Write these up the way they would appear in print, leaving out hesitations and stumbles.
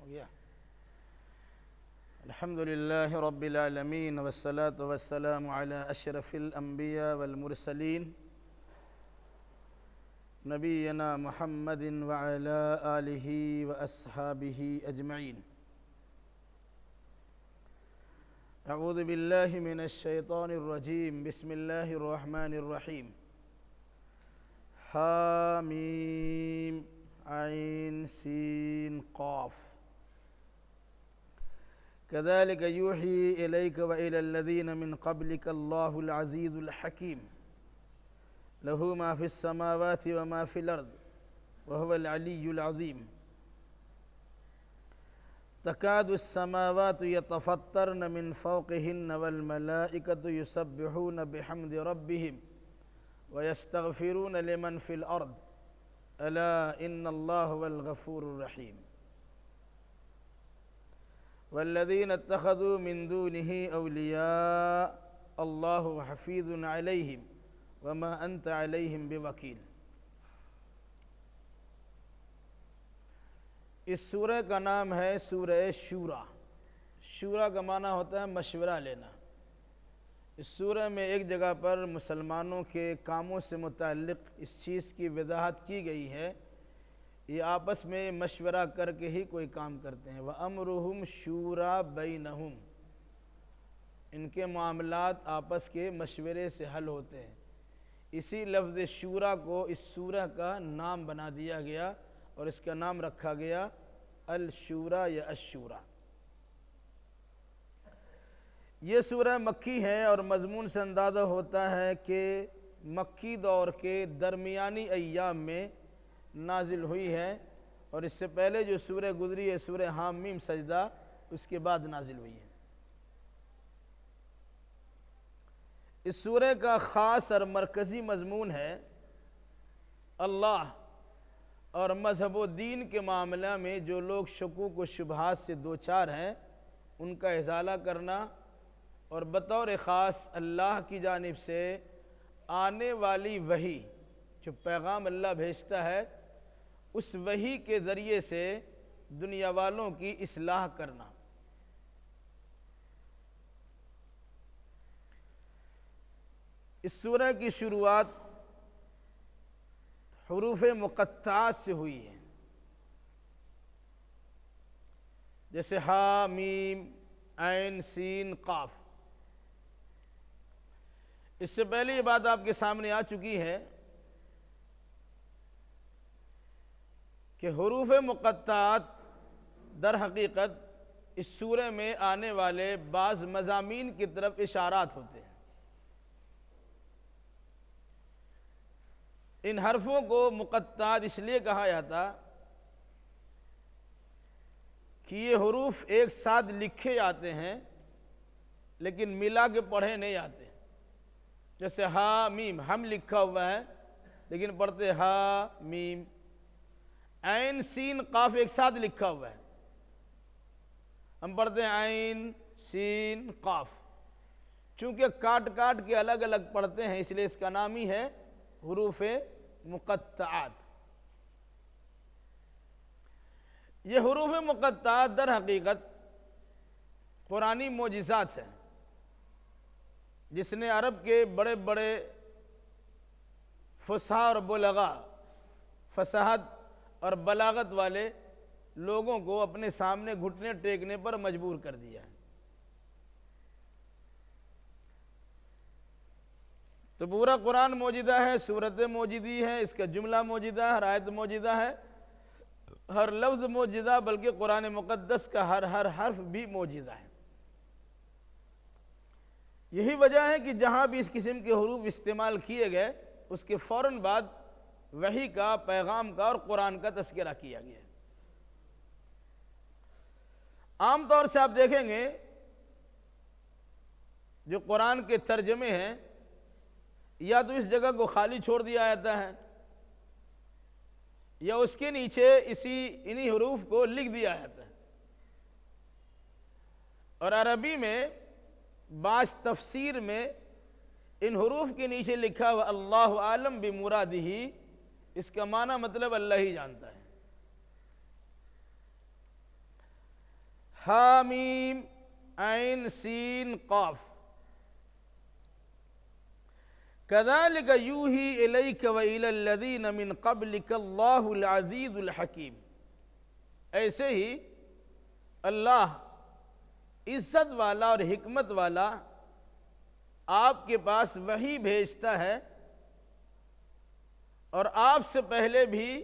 ہو گیا۔ الحمدللہ رب العالمین والصلاة والسلام علی اشرف الانبیاء والمرسلین نبینا محمد وعلی آلہ واصحابہ اجمعین۔ اعوذ باللہ من الشیطان الرجیم، بسم اللہ الرحمن الرحیم۔ حامیم عین سین قاف۔ كذلك يوحي إليك وإلى الذين من قبلك الله العزيز الحكيم له ما في السماوات وما في الأرض وهو العلي العظيم تكاد السماوات يتفطرن من فوقهن والملائكة يسبحون بحمد ربهم ويستغفرون لمن في الأرض ألا إن الله هو الغفور الرحيم والذين اتخذوا من دونه أولياء الله حفيظ عليهم وما أنت عليهم بوكيل۔ اس سورہ کا نام ہے سورہ شورا۔ شورا کا معنی ہوتا ہے مشورہ لینا۔ اس سورہ میں ایک جگہ پر مسلمانوں کے کاموں سے متعلق اس چیز کی وضاحت کی گئی ہے، یہ آپس میں مشورہ کر کے ہی کوئی کام کرتے ہیں۔ وَأَمْرُهُمْ شُورَى بَيْنَهُمْ، ان کے معاملات آپس کے مشورے سے حل ہوتے ہیں۔ اسی لفظ شورا کو اس سورہ کا نام بنا دیا گیا اور اس کا نام رکھا گیا الشورا یا الشورا۔ یہ سورہ مکی ہے اور مضمون سے اندازہ ہوتا ہے کہ مکی دور کے درمیانی ایام میں نازل ہوئی ہے، اور اس سے پہلے جو سورہ گزری ہے سورہ حامیم سجدہ، اس کے بعد نازل ہوئی ہے۔ اس سورہ کا خاص اور مرکزی مضمون ہے اللہ اور مذہب و دین کے معاملہ میں جو لوگ شکوک و شبہات سے دوچار ہیں ان کا ازالہ کرنا، اور بطور خاص اللہ کی جانب سے آنے والی وحی جو پیغام اللہ بھیجتا ہے اس وحی کے ذریعے سے دنیا والوں کی اصلاح کرنا۔ اس سورہ کی شروعات حروف مقطعات سے ہوئی ہے، جیسے ہا میم عین سین قاف۔ اس سے پہلے یہ بات آپ کے سامنے آ چکی ہے کہ حروف مقطعات در حقیقت اس سورہ میں آنے والے بعض مضامین کی طرف اشارات ہوتے ہیں۔ ان حرفوں کو مقطعات اس لیے کہا جاتا کہ یہ حروف ایک ساتھ لکھے جاتے ہیں لیکن ملا کے پڑھے نہیں جاتے۔ جیسے ہا میم ہم لکھا ہوا ہے لیکن پڑھتے ہا میم۔ عین سین قاف ایک ساتھ لکھا ہوا ہے، ہم پڑھتے ہیں عین سین قاف۔ چونکہ کاٹ کاٹ کے الگ الگ پڑھتے ہیں اس لیے اس کا نام ہی ہے حروف مقطعات۔ یہ حروف مقطعات در حقیقت قرآنی معجزات ہیں جس نے عرب کے بڑے بڑے فصحاء اور بلغاء، فصاحت اور بلاغت والے لوگوں کو اپنے سامنے گھٹنے ٹیکنے پر مجبور کر دیا ہے۔ تو پورا قرآن موجودہ ہے، سورت موجودی ہے، اس کا جملہ موجودہ ہے، ہر آیت موجودہ ہے، ہر لفظ موجودہ، بلکہ قرآن مقدس کا ہر حرف بھی موجودہ ہے۔ یہی وجہ ہے کہ جہاں بھی اس قسم کے حروف استعمال کیے گئے اس کے فوراً بعد وحی کا، پیغام کا اور قرآن کا تذکرہ کیا گیا ہے۔ عام طور سے آپ دیکھیں گے جو قرآن کے ترجمے ہیں یا تو اس جگہ کو خالی چھوڑ دیا جاتا ہے یا اس کے نیچے انہی حروف کو لکھ دیا جاتا ہے۔ اور عربی میں بعض تفسیر میں ان حروف کے نیچے لکھا ہوا اللہ عالم بمرادہ، اس کا معنی مطلب اللہ ہی جانتا ہے۔ حامیم عین سین قاف کذالک یوحی الیک وإلی الذین من قبلک اللہ العزیز الحکیم، ایسے ہی اللہ عزت والا اور حکمت والا آپ کے پاس وحی بھیجتا ہے، اور آپ سے پہلے بھی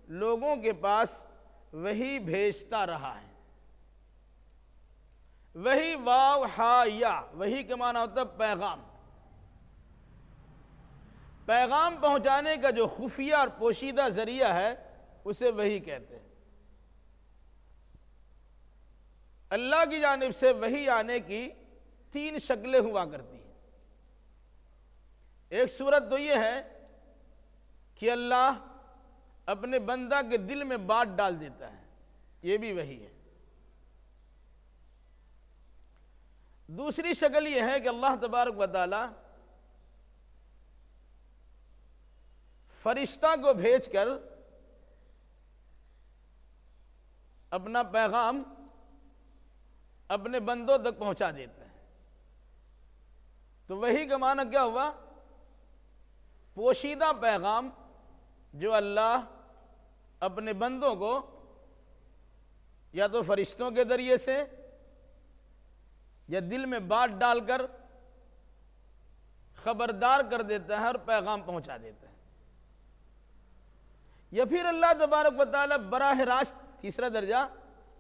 لوگوں کے پاس وحی بھیجتا رہا ہے۔ وحی واو ہا یا، وحی کا معنی ہوتا ہے پیغام۔ پیغام پہنچانے کا جو خفیہ اور پوشیدہ ذریعہ ہے اسے وحی کہتے ہیں۔ اللہ کی جانب سے وحی آنے کی 3 شکلیں ہوا کرتی ہیں۔ ایک صورت تو یہ ہے کہ اللہ اپنے بندہ کے دل میں بات ڈال دیتا ہے، یہ بھی وحی ہے۔ دوسری شکل یہ ہے کہ اللہ تبارک و تعالی فرشتہ کو بھیج کر اپنا پیغام اپنے بندوں تک پہنچا دیتا ہے۔ تو وحی کا معنی کیا ہوا؟ پوشیدہ پیغام جو اللہ اپنے بندوں کو یا تو فرشتوں کے ذریعے سے یا دل میں بات ڈال کر خبردار کر دیتا ہے اور پیغام پہنچا دیتا ہے، یا پھر اللہ تبارک و تعالی براہ راست، تیسرا درجہ،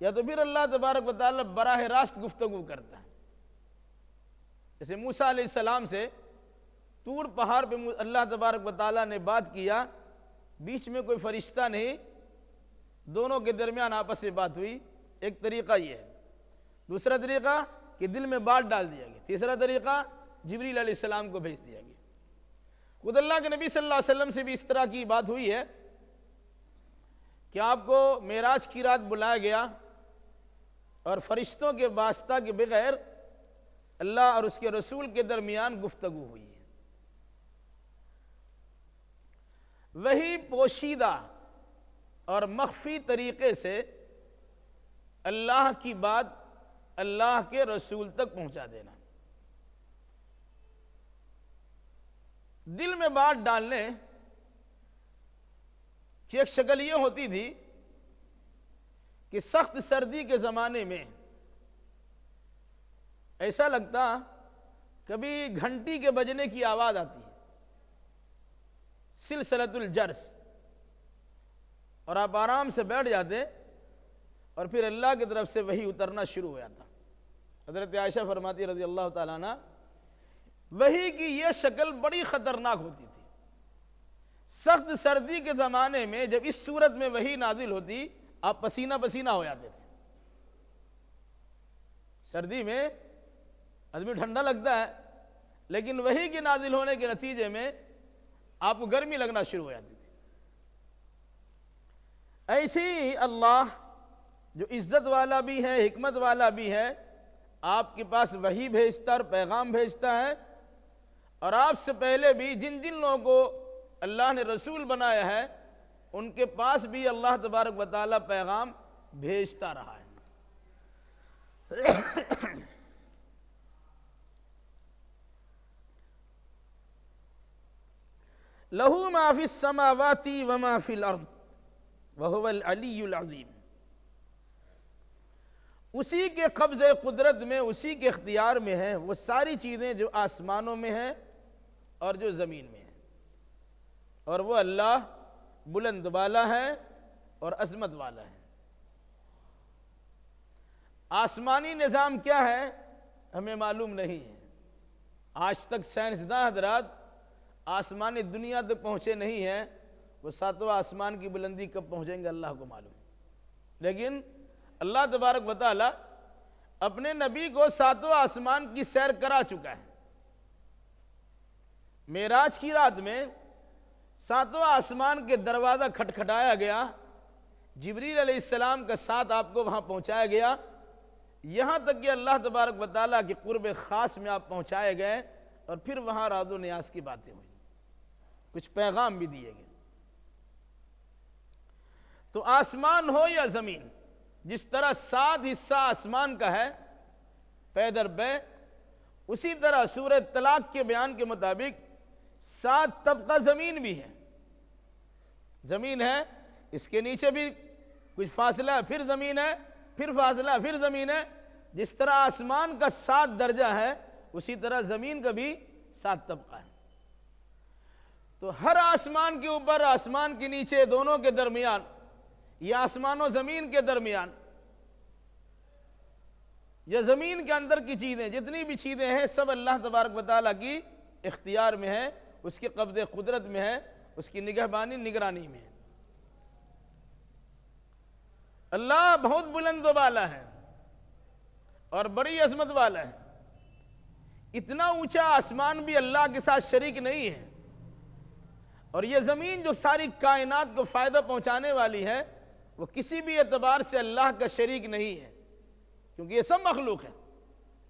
یا تو پھر اللہ تبارک و تعالی براہ راست گفتگو کرتا ہے۔ جیسے موسیٰ علیہ السلام سے طور پہاڑ پہ اللہ تبارک و تعالی نے بات کیا، بیچ میں کوئی فرشتہ نہیں، دونوں کے درمیان آپس میں بات ہوئی۔ ایک طریقہ یہ ہے۔ دوسرا طریقہ کہ دل میں بات ڈال دیا گیا۔ تیسرا طریقہ جبریل علیہ السلام کو بھیج دیا گیا۔ خود اللہ کے نبی صلی اللہ علیہ وسلم سے بھی اس طرح کی بات ہوئی ہے کہ آپ کو معراج کی رات بلایا گیا اور فرشتوں کے واسطہ کے بغیر اللہ اور اس کے رسول کے درمیان گفتگو ہوئی ہے۔ وہی پوشیدہ اور مخفی طریقے سے اللہ کی بات اللہ کے رسول تک پہنچا دینا۔ دل میں بات ڈالنے کی ایک شکل یہ ہوتی تھی کہ سخت سردی کے زمانے میں ایسا لگتا کبھی گھنٹی کے بجنے کی آواز آتی ہے، سلسلۃ الجرس، اور آپ آرام سے بیٹھ جاتے اور پھر اللہ کی طرف سے وحی اترنا شروع ہو جاتا۔ حضرت عائشہ فرماتی رضی اللہ تعالیٰ عنہ، وحی کی یہ شکل بڑی خطرناک ہوتی تھی۔ سخت سردی کے زمانے میں جب اس صورت میں وحی نازل ہوتی، آپ پسینہ پسینہ ہو جاتے تھے۔ سردی میں آدمی ٹھنڈا لگتا ہے، لیکن وحی کے نازل ہونے کے نتیجے میں آپ کو گرمی لگنا شروع ہو جاتی تھی۔ ایسے ہی اللہ جو عزت والا بھی ہے، حکمت والا بھی ہے، آپ کے پاس وحی بھیجتا اور پیغام بھیجتا ہے، اور آپ سے پہلے بھی جن جن لوگوں کو اللہ نے رسول بنایا ہے ان کے پاس بھی اللہ تبارک و تعالی پیغام بھیجتا رہا ہے۔ لہو ما فی السماوات وما فی الارض وہو العلی العظیم، اسی کے قبضے قدرت میں، اسی کے اختیار میں ہیں وہ ساری چیزیں جو آسمانوں میں ہیں اور جو زمین میں ہیں، اور وہ اللہ بلند بالا ہے اور عظمت والا ہے۔ آسمانی نظام کیا ہے ہمیں معلوم نہیں ہے، آج تک سائنسداں حضرات آسمانی دنیا تک پہنچے نہیں ہیں، وہ 7واں آسمان کی بلندی کب پہنچیں گے اللہ کو معلوم، لیکن اللہ تبارک و تعالی اپنے نبی کو 7واں آسمان کی سیر کرا چکا ہے۔ معراج کی رات میں 7واں آسمان کے دروازہ کھٹکھٹایا گیا، جبریل علیہ السلام کا ساتھ آپ کو وہاں پہنچایا گیا، یہاں تک کہ اللہ تبارک و تعالیٰ کے قرب خاص میں آپ پہنچائے گئے، اور پھر وہاں راز و نیاز کی باتیں ہوئی، کچھ پیغام بھی دیے گئے۔ تو آسمان ہو یا زمین، جس طرح 7 حصہ آسمان کا ہے پے در پے، اسی طرح سورہ طلاق کے بیان کے مطابق 7 طبقہ زمین بھی ہے. زمین ہے، اس کے نیچے بھی کچھ فاصلہ ہے، پھر زمین ہے، پھر فاصلہ، پھر زمین ہے. جس طرح آسمان کا 7 درجہ ہے اسی طرح زمین کا بھی 7 طبقہ ہے. تو ہر آسمان کے اوپر، آسمان کے نیچے، دونوں کے درمیان، یا آسمان و زمین کے درمیان، یا زمین کے اندر کی چیزیں، جتنی بھی چیزیں ہیں سب اللہ تبارک و تعالیٰ کی اختیار میں ہے، اس کے قبضے قدرت میں ہے، اس کی نگہبانی نگرانی میں ہے. اللہ بہت بلند و بالا ہے اور بڑی عظمت والا ہے. اتنا اونچا آسمان بھی اللہ کے ساتھ شریک نہیں ہے، اور یہ زمین جو ساری کائنات کو فائدہ پہنچانے والی ہے وہ کسی بھی اعتبار سے اللہ کا شریک نہیں ہے، کیونکہ یہ سب مخلوق ہے.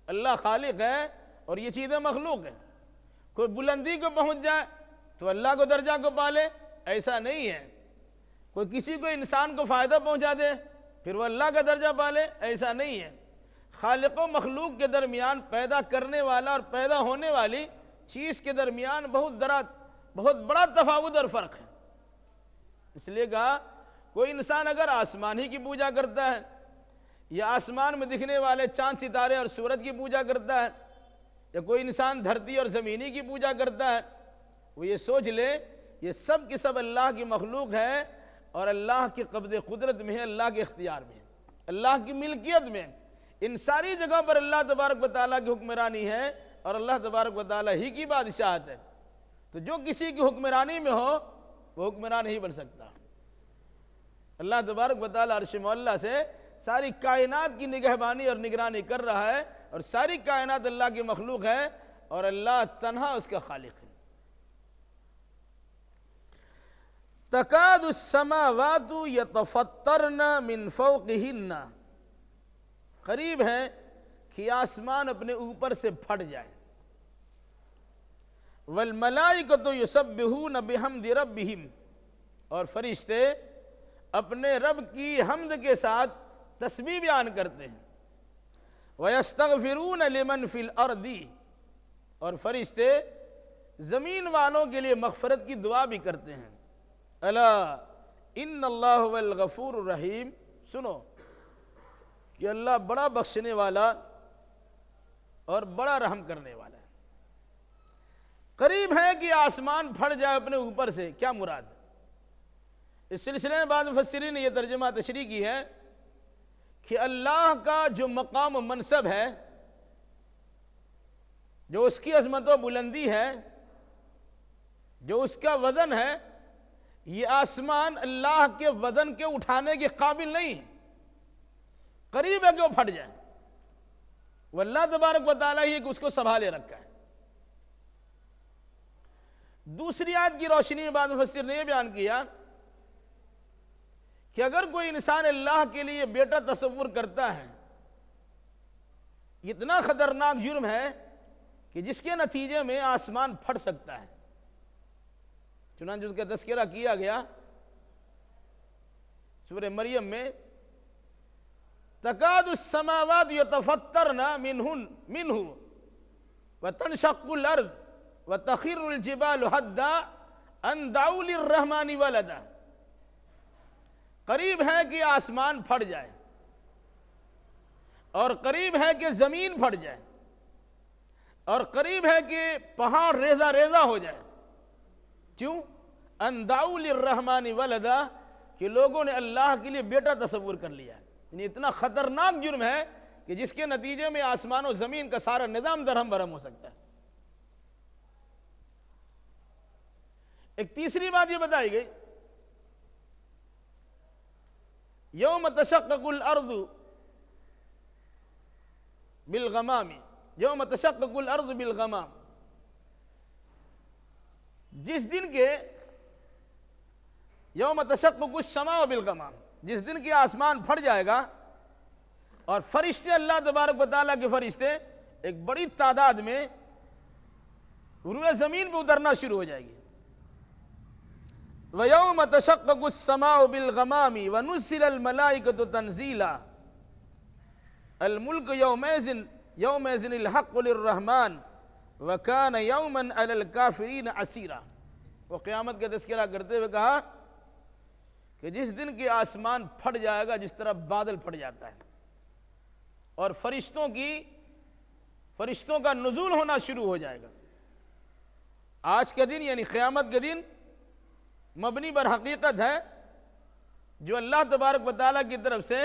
اللہ خالق ہے اور یہ چیزیں مخلوق ہیں. کوئی بلندی کو پہنچ جائے تو اللہ کو درجہ کو پالے، ایسا نہیں ہے. کوئی کسی کو انسان کو فائدہ پہنچا دے پھر وہ اللہ کا درجہ پالے، ایسا نہیں ہے. خالق و مخلوق کے درمیان، پیدا کرنے والا اور پیدا ہونے والی چیز کے درمیان بہت بڑا تفاوت اور فرق ہے. اس لیے کہا کوئی انسان اگر آسمان ہی کی پوجا کرتا ہے، یا آسمان میں دکھنے والے چاند ستارے اور سورج کی پوجا کرتا ہے، یا کوئی انسان دھرتی اور زمینی کی پوجا کرتا ہے، وہ یہ سوچ لے یہ سب کی سب اللہ کی مخلوق ہے اور اللہ کی قبض قدرت میں ہے، اللہ کے اختیار میں ہے، اللہ کی ملکیت میں. ان ساری جگہ پر اللہ تبارک و تعالیٰ کی حکمرانی ہے اور اللہ تبارک و تعالیٰ ہی کی بادشاہت ہے. تو جو کسی کی حکمرانی میں ہو وہ حکمران نہیں بن سکتا. اللہ تبارک و تعالیٰ عرش معلیٰ سے ساری کائنات کی نگہبانی اور نگرانی کر رہا ہے، اور ساری کائنات اللہ کی مخلوق ہے اور اللہ تنہا اس کا خالق ہے. تکاد السماوات یتفطرن من فوقہن، قریب ہے کہ آسمان اپنے اوپر سے پھٹ جائے. والملائکۃ یسبحون بحمد ربہم، اور فرشتے اپنے رب کی حمد کے ساتھ تسبیح بیان کرتے ہیں. وَيَسْتَغْفِرُونَ لِمَنْ فِي الْأَرْضِ، اور فرشتے زمین والوں کے لیے مغفرت کی دعا بھی کرتے ہیں. الا ان اللہ هو الغفور الرحیم، سنو کہ اللہ بڑا بخشنے والا اور بڑا رحم کرنے والا ہے. قریب ہے کہ آسمان پھٹ جائے اپنے اوپر سے، کیا مراد ہے؟ اس سلسلے میں بعض مفسرین نے یہ ترجمہ تشریح کی ہے کہ اللہ کا جو مقام و منصب ہے، جو اس کی عظمت و بلندی ہے، جو اس کا وزن ہے، یہ آسمان اللہ کے وزن کے اٹھانے کے قابل نہیں ہے. قریب ہے کہ وہ پھٹ جائے. وہ اللہ تبارک و تعالیٰ ہی اس کو سنبھالے رکھا ہے. دوسری آیت کی روشنی میں بعض مفسر نے یہ بیان کیا کہ اگر کوئی انسان اللہ کے لیے بیٹا تصور کرتا ہے، اتنا خطرناک جرم ہے کہ جس کے نتیجے میں آسمان پھٹ سکتا ہے. چنانچہ اس کا تذکرہ کیا گیا سورہ مریم میں، تکاد السماوات یتفطرن منہ وتنشق الارض وتخر الجبال حدا ان دعوا للرحمن ولدا. قریب ہے کہ آسمان پھٹ جائے، اور قریب ہے کہ زمین پھٹ جائے، اور قریب ہے کہ پہاڑ ریزہ ریزہ ہو جائے. کیوں؟ ان دعوا للرحمن ولدا، کہ لوگوں نے اللہ کے لیے بیٹا تصور کر لیا ہے. یعنی اتنا خطرناک جرم ہے کہ جس کے نتیجے میں آسمان و زمین کا سارا نظام درہم برہم ہو سکتا ہے. ایک تیسری بات یہ بتائی گئی، یوم تشقق الارض بالغمام، یوم تشقق الارض بالغمام، جس دن کے یوم تشقق السماء بالغمام، جس دن کی آسمان پھٹ جائے گا اور فرشتے اللہ تبارک و تعالیٰ کے فرشتے ایک بڑی تعداد میں روئے زمین پہ اترنا شروع ہو جائے گی. وَيَوْمَ تَشَقَّقُ السَّمَاءُ بِالْغَمَامِ وَنُزِّلَ الْمَلَائِكَةُ تَنزِيلًا الْمُلْكُ يَوْمَئِذٍ الْحَقُّ لِلرَّحْمَنِ وَكَانَ يَوْمًا عَلَى الْكَافِرِينَ عَسِيرًا۔ وہ قیامت کا تذکرہ کرتے ہوئے کہا کہ جس دن کے آسمان پھٹ جائے گا جس طرح بادل پھٹ جاتا ہے، اور فرشتوں کا نزول ہونا شروع ہو جائے گا۔ آج کا دن یعنی قیامت کا دن مبنی بر حقیقت ہے، جو اللہ تبارک و تعالیٰ کی طرف سے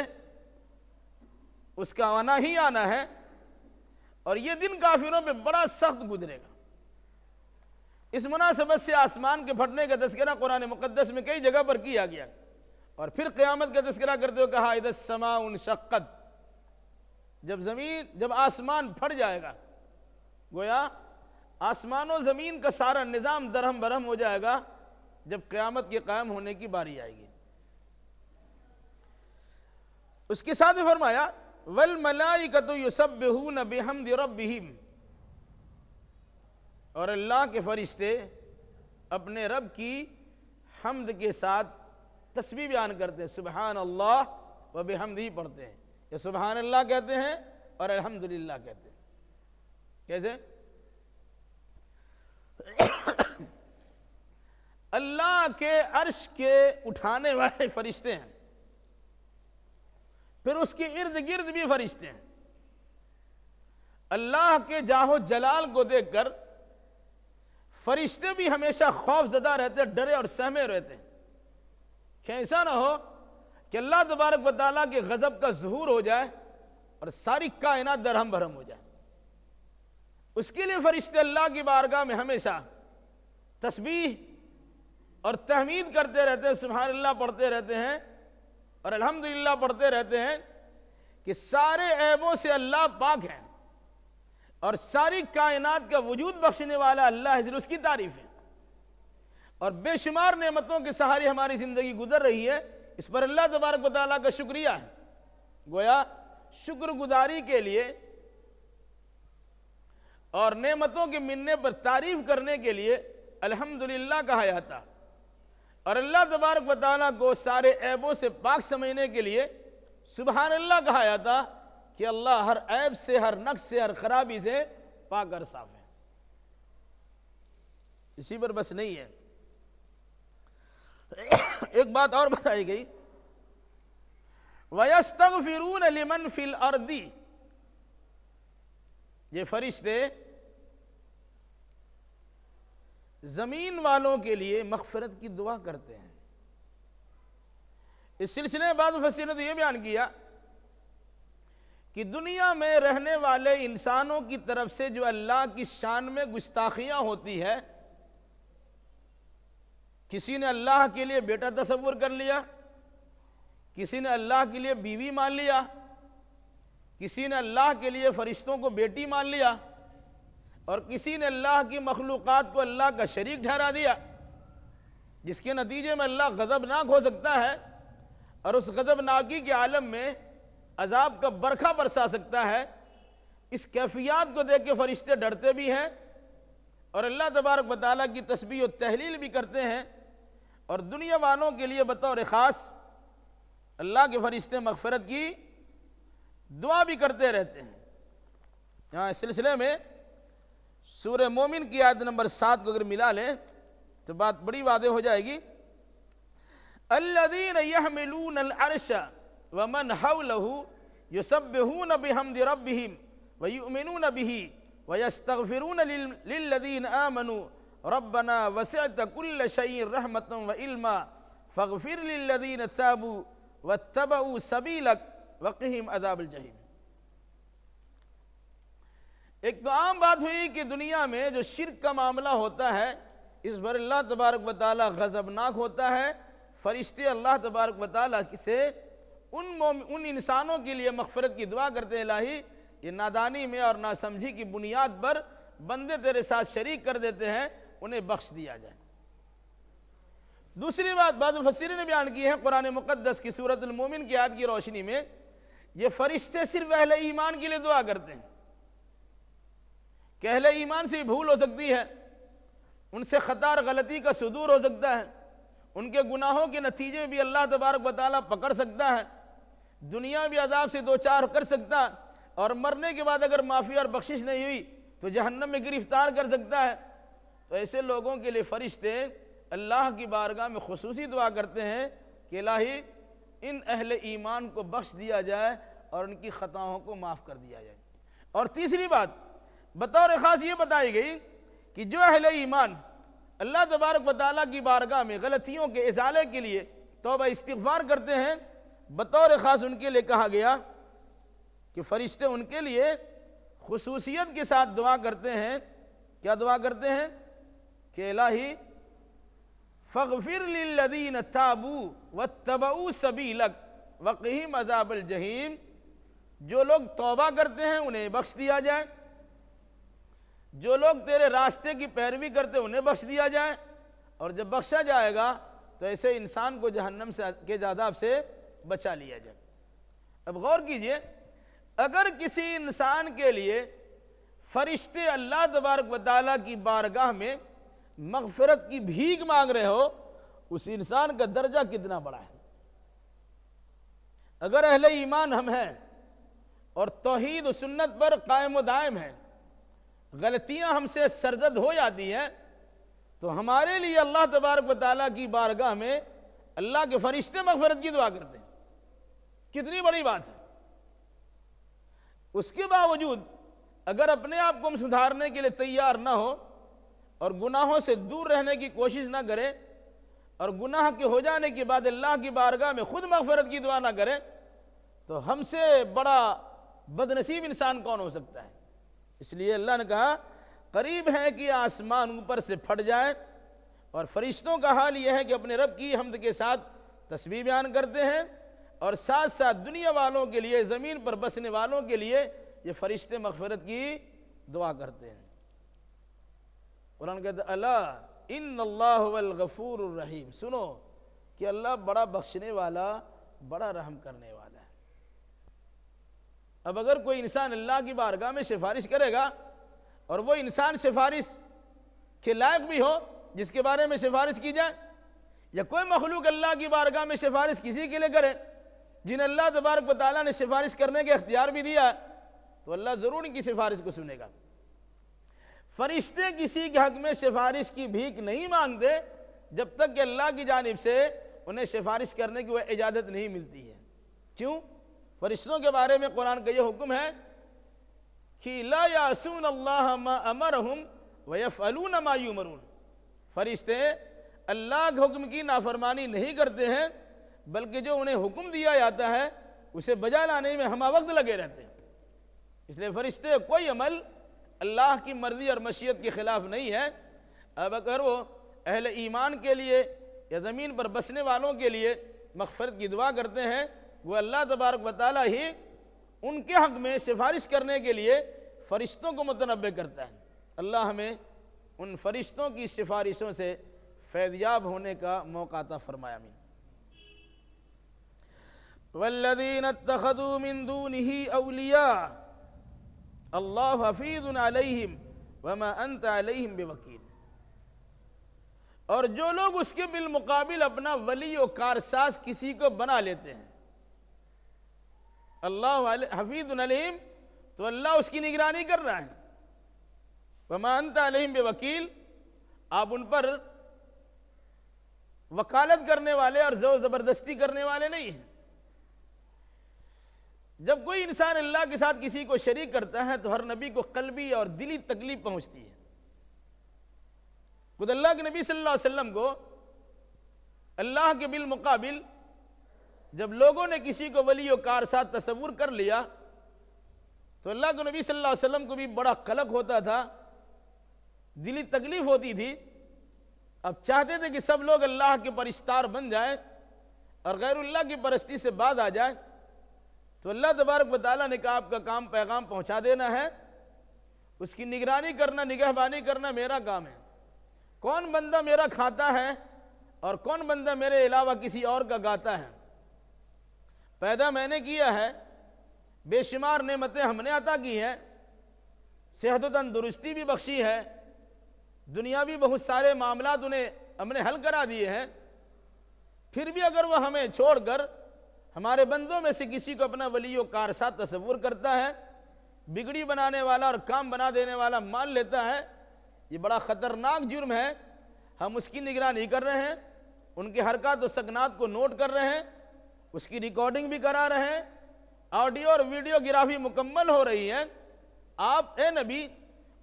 اس کا آنا ہی آنا ہے، اور یہ دن کافروں پہ بڑا سخت گزرے گا۔ اس مناسبت سے آسمان کے پھٹنے کا تذکرہ قرآن مقدس میں کئی جگہ پر کیا گیا، اور پھر قیامت کا تذکرہ کرتے ہوئے کہا اذا السماء انشقت، جب آسمان پھٹ جائے گا، گویا آسمان و زمین کا سارا نظام درہم برہم ہو جائے گا جب قیامت کے قائم ہونے کی باری آئے گی۔ اس کے ساتھ فرمایا وَالْمَلَائِكَةُ يُسَبِّحُونَ بِحَمْدِ رَبِّهِمْ، اور اللہ کے فرشتے اپنے رب کی حمد کے ساتھ تسبیح بیان کرتے ہیں، سبحان اللہ و بحمدہ پڑھتے ہیں، یا سبحان اللہ کہتے ہیں اور الحمدللہ کہتے ہیں۔ کیسے؟ اللہ کے عرش کے اٹھانے والے فرشتے ہیں، پھر اس کے ارد گرد بھی فرشتے ہیں۔ اللہ کے جاہ و جلال کو دیکھ کر فرشتے بھی ہمیشہ خوف زدہ رہتے، ڈرے اور سہمے رہتے ہیں کہ ایسا نہ ہو کہ اللہ تبارک و تعالیٰ کے غضب کا ظہور ہو جائے اور ساری کائنات درہم برہم ہو جائے۔ اس کے لیے فرشتے اللہ کی بارگاہ میں ہمیشہ تسبیح اور تحمید کرتے رہتے ہیں، سبحان اللہ پڑھتے رہتے ہیں اور الحمدللہ پڑھتے رہتے ہیں کہ سارے عیبوں سے اللہ پاک ہیں، اور ساری کائنات کا وجود بخشنے والا اللہ ہے، اس کی تعریف ہے، اور بے شمار نعمتوں کے سہارے ہماری زندگی گزر رہی ہے، اس پر اللہ تبارک و تعالیٰ کا شکریہ ہے۔ گویا شکر گزاری کے لیے اور نعمتوں کے ملنے پر تعریف کرنے کے لیے الحمدللہ کہا جاتا، اور اللہ تبارک و تعالیٰ کو سارے عیبوں سے پاک سمجھنے کے لیے سبحان اللہ کہا جاتا کہ اللہ ہر عیب سے، ہر نقص سے، ہر خرابی سے پاک اور صاف ہے۔ اسی پر بس نہیں ہے، ایک بات اور بتائی گئی وَيَسْتَغْفِرُونَ لِمَنْ فِي الْأَرْضِ، یہ فرشتے زمین والوں کے لیے مغفرت کی دعا کرتے ہیں۔ اس سلسلے میں بعض مفسرین نے تو یہ بیان کیا کہ دنیا میں رہنے والے انسانوں کی طرف سے جو اللہ کی شان میں گستاخیاں ہوتی ہے، کسی نے اللہ کے لیے بیٹا تصور کر لیا، کسی نے اللہ کے لیے بیوی مان لیا، کسی نے اللہ کے لیے فرشتوں کو بیٹی مان لیا، اور کسی نے اللہ کی مخلوقات کو اللہ کا شریک ٹھہرا دیا، جس کے نتیجے میں اللہ غضبناک ہو سکتا ہے، اور اس غضبناکی کے عالم میں عذاب کا برکھا برسا سکتا ہے۔ اس کیفیات کو دیکھ کے فرشتے ڈرتے بھی ہیں اور اللہ تبارک و تعالیٰ کی تسبیح و تحلیل بھی کرتے ہیں، اور دنیا والوں کے لیے بطور خاص اللہ کے فرشتے مغفرت کی دعا بھی کرتے رہتے ہیں۔ یہاں اس سلسلے میں سورہ مومن کی آیت نمبر 7 کو اگر ملا لیں تو بات بڑی واضح ہو جائے گی۔ الذین یحملون العرش ومن حولہ یسبحون بحمد ربہم ویؤمنون بہ ویستغفرون للذین آمنوا ربنا وسعت کل شیء رحمتا وعلما فاغفر للذین تابوا واتبعوا سبیلک وقہم عذاب الجحیم۔ ایک تو عام بات ہوئی کہ دنیا میں جو شرک کا معاملہ ہوتا ہے اس پر اللہ تبارک و تعالیٰ غضبناک ہوتا ہے، فرشتے اللہ تبارک و تعالیٰ سے ان انسانوں کے لیے مغفرت کی دعا کرتے ہیں، الہی یہ نادانی میں اور ناسمجھی کی بنیاد پر بندے تیرے ساتھ شریک کر دیتے ہیں، انہیں بخش دیا جائے۔ دوسری بات بعض مفسرین نے بیان کی ہے قرآن مقدس کی سورۃ المومن کی آیت کی روشنی میں، یہ فرشتے صرف اہل ایمان کے لیے دعا کرتے ہیں کہ اہل ایمان سے بھول ہو سکتی ہے، ان سے خطا اور غلطی کا صدور ہو سکتا ہے، ان کے گناہوں کے نتیجے میں بھی اللہ تبارک و تعالیٰ پکڑ سکتا ہے، دنیا بھی عذاب سے دوچار کر سکتا ہے، اور مرنے کے بعد اگر معافی اور بخشش نہیں ہوئی تو جہنم میں گرفتار کر سکتا ہے۔ تو ایسے لوگوں کے لیے فرشتے اللہ کی بارگاہ میں خصوصی دعا کرتے ہیں کہ الہی ان اہل ایمان کو بخش دیا جائے اور ان کی خطاؤں کو معاف کر دیا جائے۔ اور تیسری بات بطور خاص یہ بتائی گئی کہ جو اہل ایمان اللہ تبارک و تعالیٰ کی بارگاہ میں غلطیوں کے ازالے کے لیے توبہ استغفار کرتے ہیں، بطور خاص ان کے لیے کہا گیا کہ فرشتے ان کے لیے خصوصیت کے ساتھ دعا کرتے ہیں۔ کیا دعا کرتے ہیں؟ کہ الہی فاغفر للذین تابوا واتبعوا سبیلک وقہم عذاب الجحیم، جو لوگ توبہ کرتے ہیں انہیں بخش دیا جائے، جو لوگ تیرے راستے کی پیروی کرتے ہیں انہیں بخش دیا جائے، اور جب بخشا جائے گا تو ایسے انسان کو جہنم کے عذاب سے بچا لیا جائے۔ اب غور کیجئے، اگر کسی انسان کے لیے فرشتے اللہ تبارک و تعالیٰ کی بارگاہ میں مغفرت کی بھیک مانگ رہے ہو، اس انسان کا درجہ کتنا بڑا ہے۔ اگر اہل ایمان ہم ہیں اور توحید و سنت پر قائم و دائم ہیں، غلطیاں ہم سے سرزد ہو جاتی ہیں، تو ہمارے لیے اللہ تبارک و تعالیٰ کی بارگاہ میں اللہ کے فرشتے مغفرت کی دعا کرتے ہیں، کتنی بڑی بات ہے۔ اس کے باوجود اگر اپنے آپ کو ہم سدھارنے کے لیے تیار نہ ہو اور گناہوں سے دور رہنے کی کوشش نہ کرے، اور گناہ کے ہو جانے کے بعد اللہ کی بارگاہ میں خود مغفرت کی دعا نہ کرے، تو ہم سے بڑا بدنصیب انسان کون ہو سکتا ہے۔ اس لیے اللہ نے کہا قریب ہے کہ آسمان اوپر سے پھٹ جائے، اور فرشتوں کا حال یہ ہے کہ اپنے رب کی حمد کے ساتھ تسبیح بیان کرتے ہیں، اور ساتھ ساتھ دنیا والوں کے لیے، زمین پر بسنے والوں کے لیے یہ فرشتے مغفرت کی دعا کرتے ہیں۔ قرآن کہتا ہے الا ان اللہ هو الغفور الرحیم، سنو کہ اللہ بڑا بخشنے والا، بڑا رحم کرنے والا ہے۔ اب اگر کوئی انسان اللہ کی بارگاہ میں سفارش کرے گا اور وہ انسان سفارش کے لائق بھی ہو جس کے بارے میں سفارش کی جائے، یا کوئی مخلوق اللہ کی بارگاہ میں سفارش کسی کے لیے کرے جن اللہ تبارک و تعالیٰ نے سفارش کرنے کے اختیار بھی دیا ہے، تو اللہ ضرور ان کی سفارش کو سنے گا۔ فرشتے کسی کے حق میں سفارش کی بھیک نہیں مانگتے جب تک کہ اللہ کی جانب سے انہیں سفارش کرنے کی وہ اجازت نہیں ملتی ہے۔ کیوں؟ فرشتوں کے بارے میں قرآن کا یہ حکم ہے کہ لا یعصون اللہ ما امرہم ویفعلون ما یؤمرون، فرشتے اللہ کے حکم کی نافرمانی نہیں کرتے ہیں بلکہ جو انہیں حکم دیا جاتا ہے اسے بجا لانے میں ہمہ وقت لگے رہتے ہیں۔ اس لیے فرشتے کوئی عمل اللہ کی مرضی اور مشیت کے خلاف نہیں ہے۔ اب اگر وہ اہل ایمان کے لیے یا زمین پر بسنے والوں کے لیے مغفرت کی دعا کرتے ہیں، وہ اللہ تبارک و تعالیٰ ہی ان کے حق میں سفارش کرنے کے لیے فرشتوں کو متنبع کرتا ہے۔ اللہ ہمیں ان فرشتوں کی سفارشوں سے فیضیاب ہونے کا موقع عطا فرمائے، آمین۔ والذین اتخذوا من دونہ اولیاء اللہ حفیظ علیہم وما انت علیہم بوکیل، اور جو لوگ اس کے بالمقابل اپنا ولی و کارساز کسی کو بنا لیتے ہیں، اللہ حفیظ علیہم تو اللہ اس کی نگرانی کر رہا ہے، وما انت علیہم بوکیل، آپ ان پر وکالت کرنے والے اور زور زبردستی کرنے والے نہیں ہیں۔ جب کوئی انسان اللہ کے ساتھ کسی کو شریک کرتا ہے تو ہر نبی کو قلبی اور دلی تکلیف پہنچتی ہے۔ خود اللہ کے نبی صلی اللہ علیہ وسلم کو اللہ کے بالمقابل جب لوگوں نے کسی کو ولی و کارساز تصور کر لیا تو اللہ کے نبی صلی اللہ علیہ وسلم کو بھی بڑا قلق ہوتا تھا، دلی تکلیف ہوتی تھی۔ اب چاہتے تھے کہ سب لوگ اللہ کے پرستار بن جائیں اور غیر اللہ کی پرستی سے باز آ جائیں، تو اللہ تبارک و تعالیٰ نے کہا آپ کا کام پیغام پہنچا دینا ہے، اس کی نگرانی کرنا، نگہبانی کرنا میرا کام ہے۔ کون بندہ میرا کھاتا ہے اور کون بندہ میرے علاوہ کسی اور کا گاتا ہے، پیدا میں نے کیا ہے، بے شمار نعمتیں ہم نے عطا کی ہیں، صحت و تندرستی بھی بخشی ہے، دنیاوی بہت سارے معاملات انہیں ہم نے حل کرا دیے ہیں، پھر بھی اگر وہ ہمیں چھوڑ کر ہمارے بندوں میں سے کسی کو اپنا ولی و کارساز تصور کرتا ہے، بگڑی بنانے والا اور کام بنا دینے والا مان لیتا ہے، یہ بڑا خطرناک جرم ہے۔ ہم اس کی نگرانی کر رہے ہیں، ان کے حرکات و سکنات کو نوٹ کر رہے ہیں، اس کی ریکارڈنگ بھی کرا رہے ہیں، آڈیو اور ویڈیو گرافی مکمل ہو رہی ہے۔ آپ اے نبی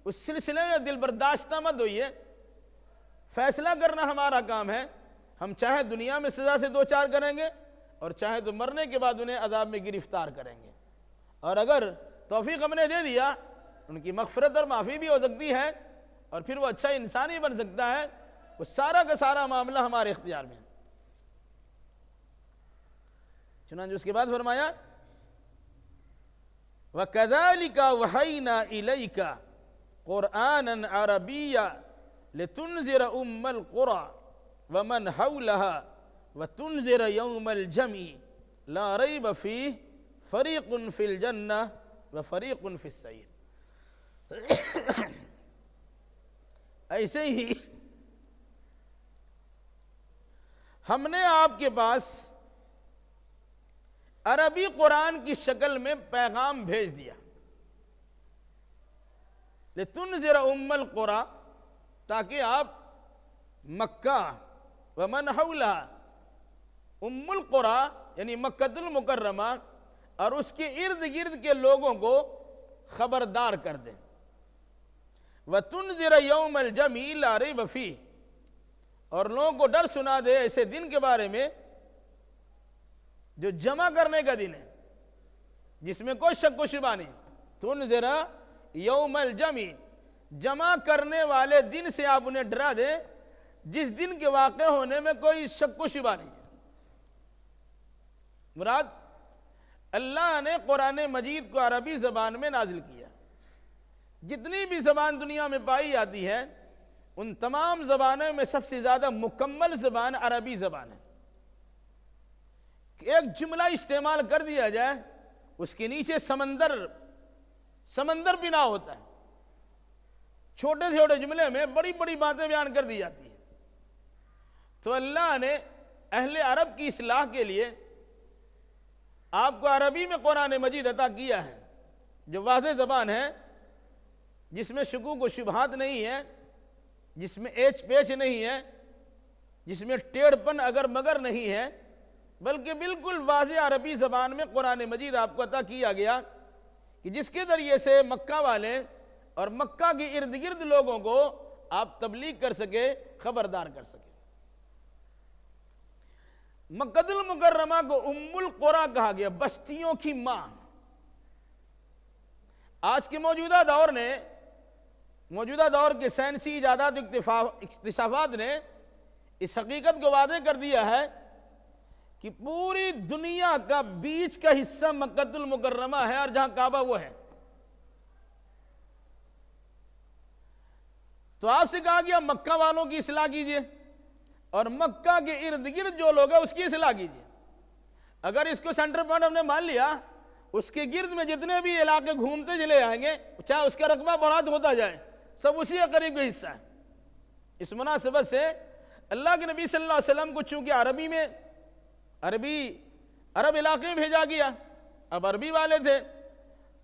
اس سلسلے میں دل برداشتہ مت ہوئیے، فیصلہ کرنا ہمارا کام ہے۔ ہم چاہے دنیا میں سزا سے دو چار کریں گے اور چاہے تو مرنے کے بعد انہیں عذاب میں گرفتار کریں گے، اور اگر توفیق ہم نے دے دیا ان کی مغفرت اور معافی بھی ہو سکتی ہے اور پھر وہ اچھا انسان ہی بن سکتا ہے۔ وہ سارا کا سارا معاملہ ہمارے اختیار میں ہے۔ چنانچہ اس کے بعد فرمایا وَكَذَلِكَ وَحَيْنَا إِلَيْكَ قُرْآنًا عَرَبِيًّا لِتُنذِرَ أُمَّ الْقُرَىٰ وَمَنْ حَوْلَهَا وَتُنذِرَ يَوْمَ الْجَمْعِ لَا رَيْبَ فِيهِ فَرِيقٌ فِي الْجَنَّةِ وَفَرِيقٌ فِي السَّعِيرِ۔ ایسے ہی ہم نے آپ کے پاس عربی قرآن کی شکل میں پیغام بھیج دیا، لِتُنذِرَ أُمَّ الْقُرَىٰ، تاکہ آپ مکہ ومن حولها، ام القریٰ یعنی مکہ المکرمہ اور اس کے ارد گرد کے لوگوں کو خبردار کر دیں۔ وَتُنذِرَ يَوْمَ الْجَمْعِ لَا رَيْبَ فِيهِ، اور لوگوں کو ڈر سنا دے ایسے دن کے بارے میں جو جمع کرنے کا دن ہے، جس میں کوئی شک و شبہ نہیں۔ تُنذِرَ يَوْمَ الْجَمْعِ، جمع کرنے والے دن سے آپ انہیں ڈرا دیں جس دن کے واقع ہونے میں کوئی شک و شبہ نہیں ہے۔ مراد اللہ نے قرآن مجید کو عربی زبان میں نازل کیا۔ جتنی بھی زبان دنیا میں پائی جاتی ہے ان تمام زبانوں میں سب سے زیادہ مکمل زبان عربی زبان ہے۔ ایک جملہ استعمال کر دیا جائے اس کے نیچے سمندر بنا ہوتا ہے، چھوٹے چھوٹے جملے میں بڑی بڑی باتیں بیان کر دی جاتی ہیں۔ تو اللہ نے اہل عرب کی اصلاح کے لیے آپ کو عربی میں قرآن مجید عطا کیا ہے، جو واضح زبان ہے، جس میں شکوک و شبہات نہیں ہے، جس میں ایچ پیچ نہیں ہے، جس میں ٹیڑھ پن اگر مگر نہیں ہے، بلکہ بالکل واضح عربی زبان میں قرآن مجید آپ کو عطا کیا گیا کہ جس کے ذریعے سے مکہ والے اور مکہ کے ارد گرد لوگوں کو آپ تبلیغ کر سکے، خبردار کر سکے۔ مکہ المکرمہ کو ام القریٰ کہا گیا، بستیوں کی ماں۔ آج کے موجودہ دور کے سائنسی ایجادات اکتشافات نے اس حقیقت کو واضح کر دیا ہے کہ پوری دنیا کا بیچ کا حصہ مکہ المکرمہ ہے اور جہاں کعبہ وہ ہے۔ تو آپ سے کہا گیا مکہ والوں کی اصلاح کیجئے اور مکہ کے ارد گرد جو لوگ ہیں اس کی اصلاح کیجئے۔ اگر اس کو سینٹر پوائنٹ ہم نے مان لیا، اس کے گرد میں جتنے بھی علاقے گھومتے چلے جائیں گے، چاہے اس کا رقبہ بڑھا ہوتا جائے، سب اسی کا قریب کا حصہ ہے۔ اس مناسبت سے اللہ کے نبی صلی اللہ علیہ وسلم کو چونکہ عرب علاقے میں بھیجا گیا، اب عربی والے تھے،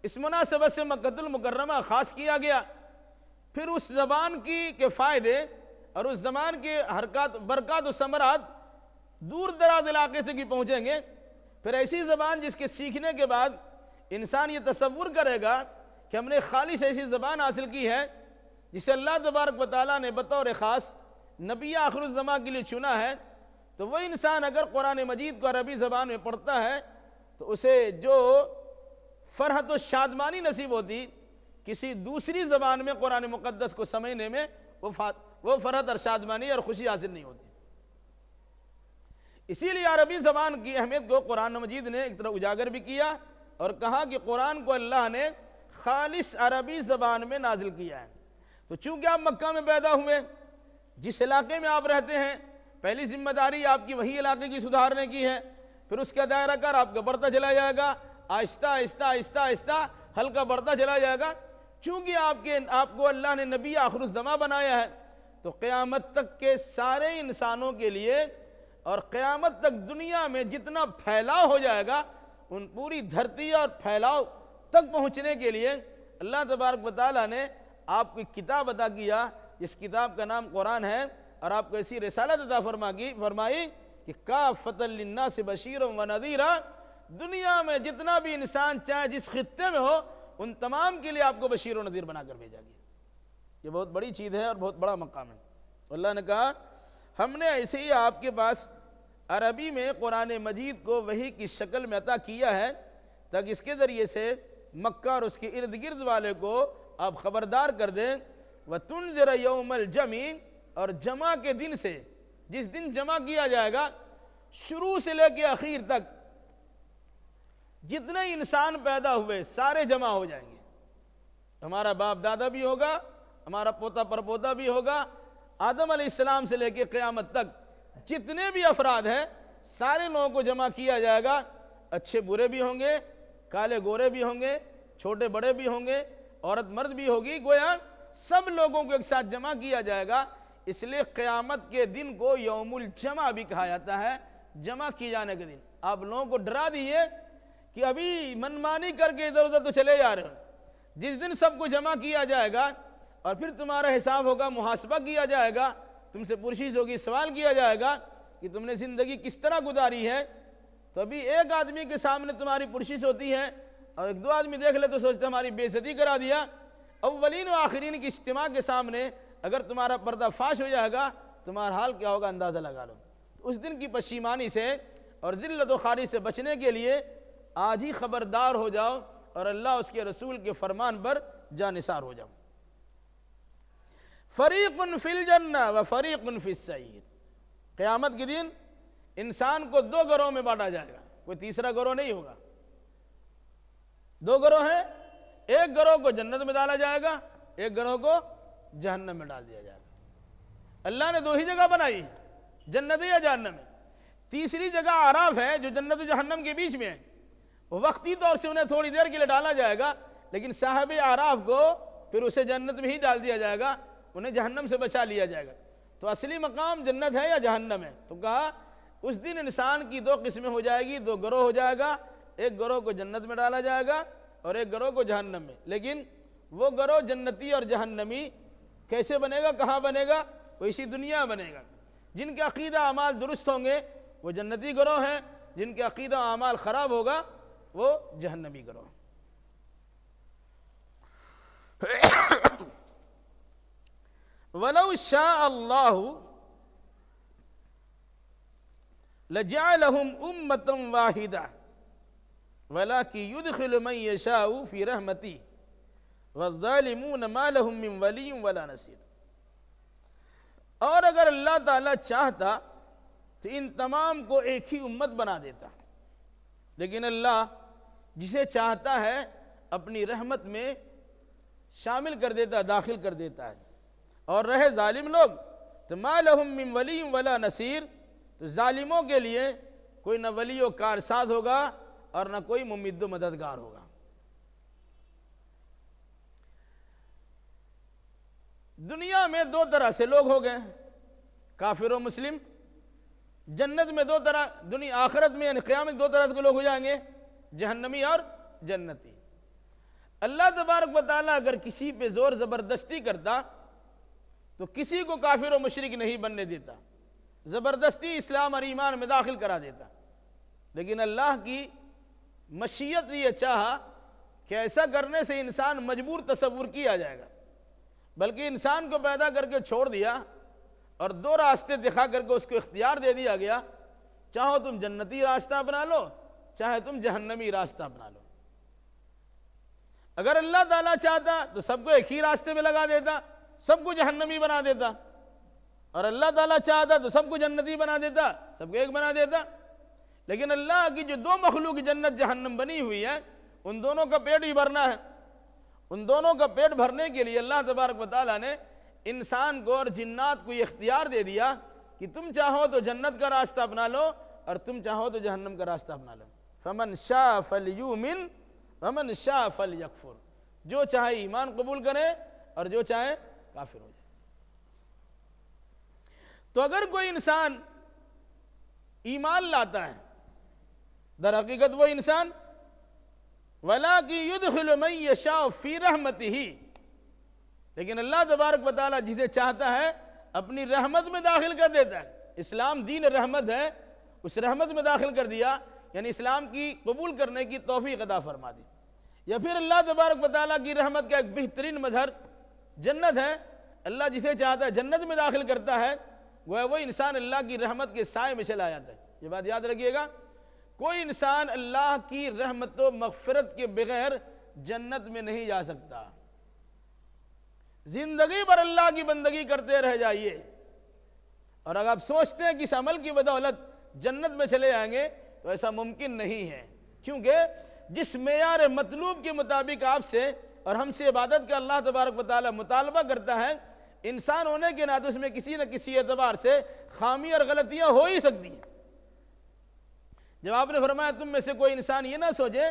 اس مناسبت سے مکہ المکرمہ خاص کیا گیا۔ پھر اس زبان کے فائدے اور اس زبان کے حرکات برکات و ثمرات دور دراز علاقے سے پہنچیں گے۔ پھر ایسی زبان جس کے سیکھنے کے بعد انسان یہ تصور کرے گا کہ ہم نے خالص ایسی زبان حاصل کی ہے جسے اللہ تبارک و تعالیٰ نے بطور خاص نبی آخر الزمان کے لیے چنا ہے، تو وہ انسان اگر قرآن مجید کو عربی زبان میں پڑھتا ہے تو اسے جو فرحت و شادمانی نصیب ہوتی کسی دوسری زبان میں قرآن مقدس کو سمجھنے میں وہ فرحت اور شادمانی اور خوشی حاصل نہیں ہوتی۔ اسی لیے عربی زبان کی اہمیت کو قرآن مجید نے ایک طرح اجاگر بھی کیا اور کہا کہ قرآن کو اللہ نے خالص عربی زبان میں نازل کیا ہے۔ تو چونکہ آپ مکہ میں پیدا ہوئے، جس علاقے میں آپ رہتے ہیں، پہلی ذمہ داری آپ کی وہی علاقے کی سدھارنے کی ہے، پھر اس کا دائرہ کار آپ کا بڑھتا چلا جائے گا، آہستہ آہستہ آہستہ آہستہ ہلکا بڑھتا چلا جائے گا۔ چونکہ آپ کو اللہ نے نبی آخر الزمان بنایا ہے، تو قیامت تک کے سارے انسانوں کے لیے اور قیامت تک دنیا میں جتنا پھیلاؤ ہو جائے گا ان پوری دھرتی اور پھیلاؤ تک پہنچنے کے لیے اللہ تبارک و تعالیٰ نے آپ کو ایک کتاب عطا کیا جس کتاب کا نام قرآن ہے، اور آپ کو ایسی رسالت عطا فرمائی کہ کافۃ للناس بشیر و نذیرا، دنیا میں جتنا بھی انسان چاہے جس خطے میں ہو ان تمام کے لیے آپ کو بشیر و نذیر بنا کر بھیجا گیا۔ یہ بہت بڑی چیز ہے اور بہت بڑا مقام ہے۔ اللہ نے کہا ہم نے ایسے ہی آپ کے پاس عربی میں قرآن مجید کو وحی کی شکل میں عطا کیا ہے تاکہ اس کے ذریعے سے مکہ اور اس کے ارد گرد والے کو آپ خبردار کر دیں۔ وَتُنذِرَ يَوْمَ الْجَمْعِ، اور جمع کے دن سے، جس دن جمع کیا جائے گا شروع سے لے کے اخیر تک جتنے انسان پیدا ہوئے سارے جمع ہو جائیں گے۔ ہمارا باپ دادا بھی ہوگا، ہمارا پوتا پرپوتا بھی ہوگا، آدم علیہ السلام سے لے کے قیامت تک جتنے بھی افراد ہیں سارے لوگوں کو جمع کیا جائے گا، اچھے برے بھی ہوں گے، کالے گورے بھی ہوں گے، چھوٹے بڑے بھی ہوں گے، عورت مرد بھی ہوگی، گویا سب لوگوں کو ایک ساتھ جمع کیا جائے گا۔ اس لیے قیامت کے دن کو یوم الجمع بھی کہا جاتا ہے، جمع کیے جانے کے دن۔ آپ لوگوں کو ڈرا دیے کہ ابھی منمانی کر کے ادھر ادھر تو چلے جا رہے ہو، جس دن سب کو جمع کیا جائے گا اور پھر تمہارا حساب ہوگا، محاسبہ کیا جائے گا، تم سے پرسش ہوگی، سوال کیا جائے گا کہ تم نے زندگی کس طرح گزاری ہے۔ تو ابھی ایک آدمی کے سامنے تمہاری پرسش ہوتی ہے اور ایک دو آدمی دیکھ لے تو سوچتے ہماری بے عزتی کرا دیا۔ اولین و آخرین کی اجتماع کے سامنے اگر تمہارا پردہ فاش ہو جائے گا تمہارا حال کیا ہوگا اندازہ لگا لو۔ اس دن کی پشیمانی سے اور ذلت و خواری سے بچنے کے لیے آج ہی خبردار ہو جاؤ اور اللہ اس کے رسول کے فرمان پر جانثار ہو جاؤ۔ فریق فی الجنہ و فریق فی السعیر، قیامت کے دن انسان کو دو گروہ میں بانٹا جائے گا، کوئی تیسرا گروہ نہیں ہوگا۔ دو گروہ ہیں، ایک گروہ کو جنت میں ڈالا جائے گا، ایک گروہ کو جہنم میں ڈال دیا جائے گا۔ اللہ نے دو ہی جگہ بنائی، جنت یا جہنم میں۔ تیسری جگہ اعراف ہے جو جنت و جہنم کے بیچ میں ہے، وقتی طور سے انہیں تھوڑی دیر کے لیے ڈالا جائے گا، لیکن صاحب اعراف کو پھر اسے جنت میں ہی ڈال دیا جائے گا، انہیں جہنم سے بچا لیا جائے گا۔ تو اصلی مقام جنت ہے یا جہنم ہے؟ تو کہا اس دن انسان کی دو قسمیں ہو جائے گی، دو گروہ ہو جائے گا، ایک گروہ کو جنت میں ڈالا جائے گا اور ایک گروہ کو جہنم میں۔ لیکن وہ گروہ جنتی اور جہنمی کیسے بنے گا، کہاں بنے گا؟ وہ اسی دنیا بنے گا۔ جن کے عقیدہ اعمال درست ہوں گے وہ جنتی گروہ ہیں، جن کے عقیدہ اعمال خراب ہوگا وہ جہنمی گروہ۔ وَلَوْ شَاءَ اللَّهُ لَجَعَلَهُمْ أُمَّةً وَاحِدَةً وَلَكِنْ يُدْخِلُ مَنْ يَشَاءُ فِي رَحْمَتِهِ وَالظَّالِمُونَ مَا لَهُم مِّن وَلِيٍّ وَلَا نَصِيرٍ۔ اور اگر اللہ تعالیٰ چاہتا تو ان تمام کو ایک ہی امت بنا دیتا، لیکن اللہ جسے چاہتا ہے اپنی رحمت میں شامل کر دیتا، داخل کر دیتا ہے۔ اور رہے ظالم لوگ تو ما لہم من ولی ولا نصیر، تو ظالموں کے لیے کوئی نہ ولی و کارساز ہوگا اور نہ کوئی ممد و مددگار ہوگا۔ دنیا میں دو طرح سے لوگ ہو گئے، کافر و مسلم۔ جنت میں دو طرح، دنیا آخرت میں یعنی قیامت دو طرح کے لوگ ہو جائیں گے، جہنمی اور جنتی۔ اللہ تبارک و تعالیٰ اگر کسی پہ زور زبردستی کرتا تو کسی کو کافر و مشرک نہیں بننے دیتا، زبردستی اسلام اور ایمان میں داخل کرا دیتا۔ لیکن اللہ کی مشیت یہ چاہا کہ ایسا کرنے سے انسان مجبور تصور کیا جائے گا، بلکہ انسان کو پیدا کر کے چھوڑ دیا اور دو راستے دکھا کر کے اس کو اختیار دے دیا گیا، چاہو تم جنتی راستہ اپنا لو، چاہے تم جہنمی راستہ اپنا لو۔ اگر اللہ تعالیٰ چاہتا تو سب کو ایک ہی راستے میں لگا دیتا، سب کو جہنمی بنا دیتا، اور اللہ تعالیٰ چاہتا تو سب کو جنتی بنا دیتا، سب کو ایک بنا دیتا۔ لیکن اللہ کی جو دو مخلوق جنت جہنم بنی ہوئی ہے ان دونوں کا پیٹ ہی بھرنا ہے۔ ان دونوں کا پیٹ بھرنے کے لیے اللہ تبارک و تعالیٰ نے انسان کو اور جنات کو یہ اختیار دے دیا کہ تم چاہو تو جنت کا راستہ اپنا لو اور تم چاہو تو جہنم کا راستہ اپنا لو۔ فمن شاء فلیؤمن ومن شاء فلیکفر، جو چاہے ایمان قبول کرے اور جو چاہے کافر ہو جائے۔ تو اگر کوئی انسان ایمان لاتا ہے، در حقیقت وہ انسان وَلَٰكِن يُدْخِلُ مَن يَشَاءُ فِي رَحْمَتِهِ، لیکن اللہ تبارک و تعالیٰ جسے چاہتا ہے اپنی رحمت میں داخل کر دیتا ہے۔ اسلام دین رحمت ہے، اس رحمت میں داخل کر دیا، یعنی اسلام کی قبول کرنے کی توفیق عطا فرما دی۔ یا پھر اللہ تبارک و تعالیٰ کی رحمت کا ایک بہترین مظہر جنت ہے، اللہ جسے چاہتا ہے جنت میں داخل کرتا ہے، وہ انسان اللہ کی رحمت کے سائے میں چلا جاتا ہے۔ یہ بات یاد رکھیے گا، کوئی انسان اللہ کی رحمت و مغفرت کے بغیر جنت میں نہیں جا سکتا۔ زندگی بھر اللہ کی بندگی کرتے رہ جائیے، اور اگر آپ سوچتے ہیں کہ اس عمل کی بدولت جنت میں چلے جائیں گے تو ایسا ممکن نہیں ہے، کیونکہ جس معیار مطلوب کے مطابق آپ سے اور ہم سے عبادت کا اللہ تبارک و تعالیٰ مطالبہ کرتا ہے، انسان ہونے کے ناطے اس میں کسی نہ کسی اعتبار سے خامی اور غلطیاں ہو ہی سکتی ہیں۔ جب آپ نے فرمایا تم میں سے کوئی انسان یہ نہ سوچے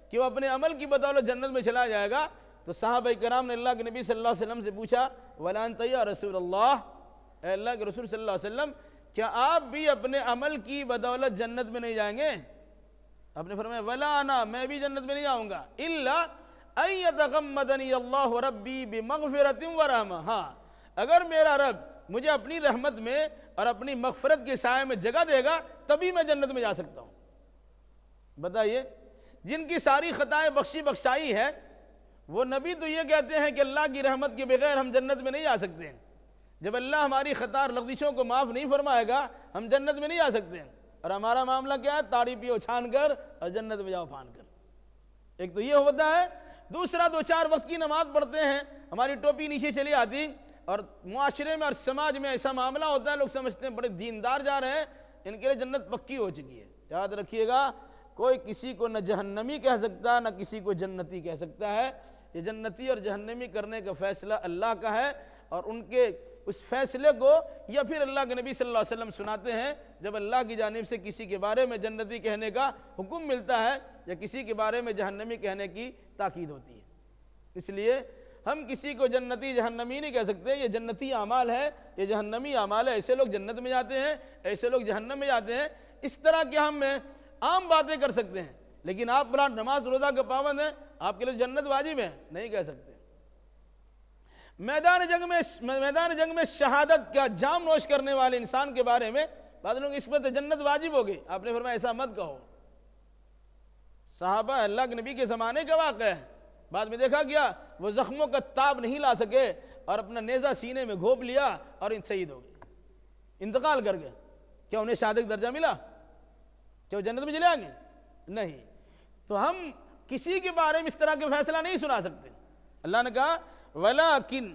کہ وہ اپنے عمل کی بدولت جنت میں چلا جائے گا، تو صحابہ کرام نے اللہ کے نبی صلی اللہ علیہ وسلم سے پوچھا وَلَا أَنْتَ يَا رسول اللہ، اے اللہ کے رسول صلی اللہ علیہ وسلم، کیا آپ بھی اپنے عمل کی بدولت جنت میں نہیں جائیں گے؟ آپ نے فرمایا وَلَا أَنَا، میں بھی جنت میں نہیں جاؤں گا، إِلَّا أَن يَتَغَمَّدَنِيَ اللَّهُ رَبِّي بِمَغْفِرَةٍ وَرَحْمَةٍ، ہاں اگر میرا رب مجھے اپنی رحمت میں اور اپنی مغفرت کے سائے میں جگہ دے گا تبھی میں جنت میں جا سکتا ہوں۔ بتائیے، جن کی ساری خطائیں بخشی بخشائی ہے، وہ نبی تو یہ کہتے ہیں کہ اللہ کی رحمت کے بغیر ہم جنت میں نہیں جا سکتے ہیں۔ جب اللہ ہماری خطا اور لغزشوں کو معاف نہیں فرمائے گا ہم جنت میں نہیں جا سکتے ہیں۔ اور ہمارا معاملہ کیا ہے؟ تاڑی پیو چھان کر اور جنت میں جاؤ پھان کر۔ ایک تو یہ ہوتا ہے، دوسرا 2-4 وقت کی نماز پڑھتے ہیں، ہماری ٹوپی نیچے چلی آتی، اور معاشرے میں اور سماج میں ایسا معاملہ ہوتا ہے، لوگ سمجھتے ہیں بڑے دیندار جا رہے ہیں، ان کے لیے جنت پکی ہو چکی ہے۔ یاد رکھیے گا، کوئی کسی کو نہ جہنمی کہہ سکتا نہ کسی کو جنتی کہہ سکتا ہے۔ یہ جنتی اور جہنمی کرنے کا فیصلہ اللہ کا ہے، اور ان کے اس فیصلے کو یا پھر اللہ کے نبی صلی اللہ علیہ وسلم سناتے ہیں جب اللہ کی جانب سے کسی کے بارے میں جنتی کہنے کا حکم ملتا ہے یا کسی کے بارے میں جہنمی کہنے کی تاکید ہوتی ہے۔ اس لیے ہم کسی کو جنتی جہنمی نہیں کہہ سکتے، یہ جنتی اعمال ہے، یہ جہنمی اعمال ہے، ایسے لوگ جنت میں جاتے ہیں، ایسے لوگ جہنم میں جاتے ہیں۔ اس طرح کے ہم عام باتیں کر سکتے ہیں، لیکن آپ بلا نماز روزہ کے پابند ہیں، آپ کے لیے جنت واجب ہے، نہیں کہہ سکتے۔ میدان جنگ میں شہادت کا جام نوش کرنے والے انسان کے بارے میں بعض لوگ اس پر جنت واجب ہوگی، آپ نے فرمایا ایسا مت کہو۔ صحابہ اللہ کے نبی کے زمانے کا واقعہ ہے، بعد میں دیکھا گیا وہ زخموں کا تاب نہیں لا سکے اور اپنا نیزہ سینے میں گھونپ لیا اور شہید ہو گئے، انتقال کر گئے۔ کیا انہیں شہادت درجہ ملا؟ کیا وہ جنت میں چلے آئیں گے؟ نہیں۔ تو ہم کسی کے بارے میں اس طرح کے فیصلہ نہیں سنا سکتے۔ اللہ نے کہا وَلَٰكِن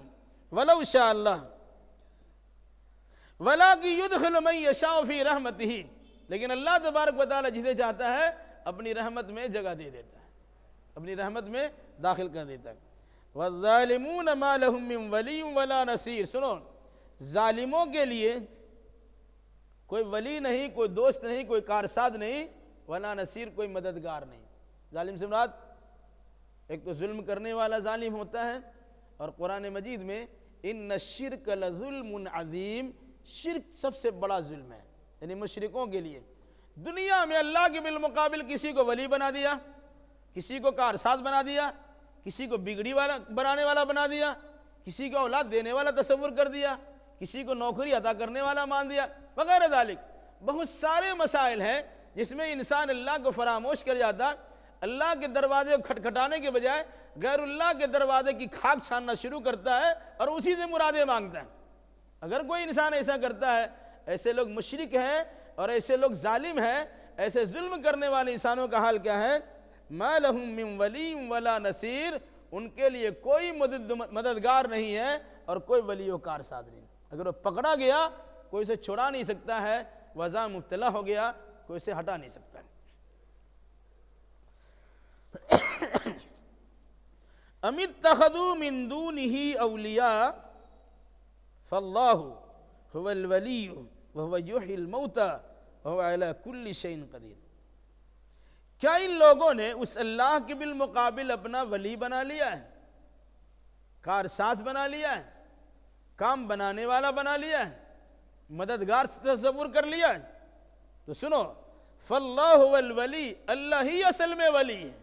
وَلَوْ شَاءَ اللَّهُ وَلَٰكِن يُدْخِلُ مَن يَشَاءُ فِي رَحْمَتِهِ، لیکن اللہ تبارک و تعالیٰ جسے چاہتا ہے اپنی رحمت میں جگہ دے دیتا ہے، اپنی رحمت میں داخل کر دیتا ہے۔ وَالظَّالِمُونَ مَا لَهُم مِّن وَلِيٍّ وَلَا نَصِيرٍ، سنو، ظالموں کے لیے کوئی ولی نہیں، کوئی دوست نہیں، کوئی کارساز نہیں، ولا نصیر، کوئی مددگار نہیں۔ ظالم سے مراد ایک تو ظلم کرنے والا ظالم ہوتا ہے، اور قرآن مجید میں ان الشرک لظلم عظیم، شرک سب سے بڑا ظلم ہے، یعنی مشرکوں کے لیے دنیا میں اللہ کے بالمقابل کسی کو ولی بنا دیا، کسی کو کارساز بنا دیا، کسی کو بگڑی والا بنانے والا بنا دیا، کسی کو اولاد دینے والا تصور کر دیا، کسی کو نوکری عطا کرنے والا مان دیا، وغیرہ ذالک۔ بہت سارے مسائل ہیں جس میں انسان اللہ کو فراموش کر جاتا، اللہ کے دروازے کو کھٹکھٹانے کے بجائے غیر اللہ کے دروازے کی کھاک چھاننا شروع کرتا ہے اور اسی سے مرادیں مانگتا ہے۔ اگر کوئی انسان ایسا کرتا ہے، ایسے لوگ مشرک ہیں اور ایسے لوگ ظالم ہیں، ایسے ظلم کرنے والے انسانوں کا حال کیا ہے؟ مَا لَهُم مِّن وَلِيٍّ وَلَا نَصِيرٍ، ان کے لیے کوئی مددگار نہیں ہے اور کوئی ولی و کارساز نہیں۔ اگر وہ پکڑا گیا کوئی اسے چھڑا نہیں سکتا ہے، وضع مبتلا ہو گیا کوئی اسے ہٹا نہیں سکتا ہے۔ ام اتخذوا من دونه اولیاء فاللہ هو الولی وهو یحیی الموتى وهو على كل شیء قدیر، کیا ان لوگوں نے اس اللہ کے بالمقابل اپنا ولی بنا لیا ہے، کارساز بنا لیا ہے، کام بنانے والا بنا لیا ہے، مددگار تصور کر لیا ہے؟ تو سنو، فاللہ والولی، اللہ ہی اصل میں ولی ہے.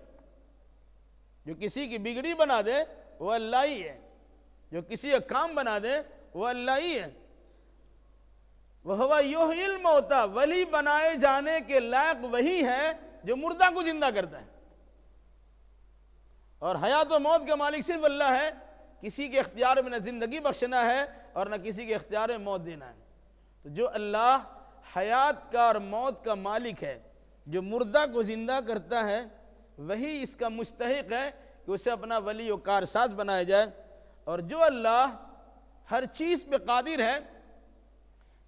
جو کسی کی بگڑی بنا دے وہ اللہ ہی ہے، جو کسی کا کام بنا دے وہ اللہ ہی ہے. وَهُوَ يُحْيِي الْمَوْتَى، ولی بنائے جانے کے لائق وہی ہے جو مردہ کو زندہ کرتا ہے. اور حیات و موت کا مالک صرف اللہ ہے. کسی کے اختیار میں نہ زندگی بخشنا ہے اور نہ کسی کے اختیار میں موت دینا ہے. تو جو اللہ حیات کا اور موت کا مالک ہے، جو مردہ کو زندہ کرتا ہے، وہی اس کا مستحق ہے کہ اسے اپنا ولی و کارساز بنایا جائے. اور جو اللہ ہر چیز پہ قادر ہے،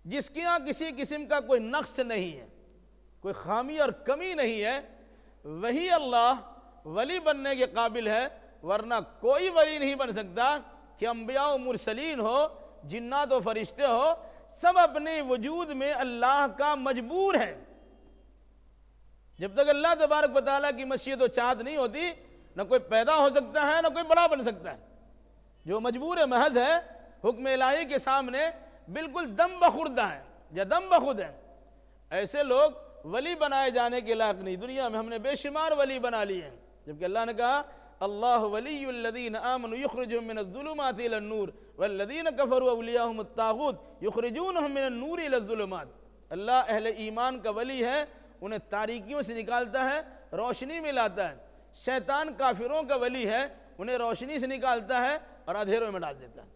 جس کے یہاں کسی قسم کا کوئی نقص نہیں ہے، کوئی خامی اور کمی نہیں ہے، وہی اللہ ولی بننے کے قابل ہے. ورنہ کوئی ولی نہیں بن سکتا. کہ انبیاء و مرسلین ہو، جنات و فرشتے ہو، سب اپنے وجود میں اللہ کا مجبور ہے. جب تک اللہ تبارک و تعالیٰ کی مشیت و چاہت نہیں ہوتی، نہ کوئی پیدا ہو سکتا ہے نہ کوئی بڑا بن سکتا ہے. جو مجبور محض ہے حکم الہی کے سامنے بالکل دم بخوردہ ہے یا دم بخود ہے. ایسے لوگ ولی بنائے جانے کے لائق نہیں. دنیا میں ہم نے بے شمار ولی بنا لیے ہیں، جبکہ اللہ نے کہا اللہ ولی الذین آمنوا یخرجهم من الظلمات الى النور والذین کفروا اولیاءهم الطاغوت یخرجونهم من النور الى الظلمات. اللہ اہل ایمان کا ولی ہے، انہیں تاریکیوں سے نکالتا ہے، روشنی میں لاتا ہے. شیطان کافروں کا ولی ہے، انہیں روشنی سے نکالتا ہے اور اندھیروں میں ڈال دیتا ہے.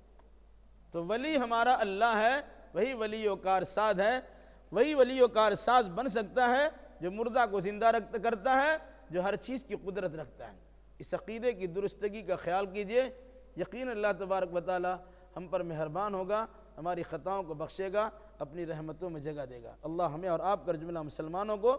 تو ولی ہمارا اللہ ہے، وہی ولی و کارساز ہے. وہی ولی و کارساز بن سکتا ہے جو مردہ کو زندہ کرتا ہے، جو ہر چیز کی قدرت رکھتا ہے. اس عقیدے کی درستگی کا خیال کیجئے. یقین اللہ تبارک و تعالی ہم پر مہربان ہوگا، ہماری خطاؤں کو بخشے گا، اپنی رحمتوں میں جگہ دے گا. اللہ ہمیں اور آپ کا جملہ مسلمانوں کو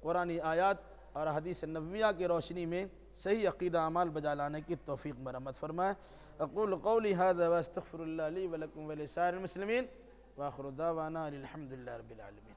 قرآنی آیات اور حدیث نبویہ کی روشنی میں صحیح عقیدہ اعمال بجا لانے کی توفیق مرحمت فرمائے. اقول قولی هذا واستغفر اللہ لی ولکم ولسائر المسلمین، وآخر دعوانا الحمد للہ رب العالمین.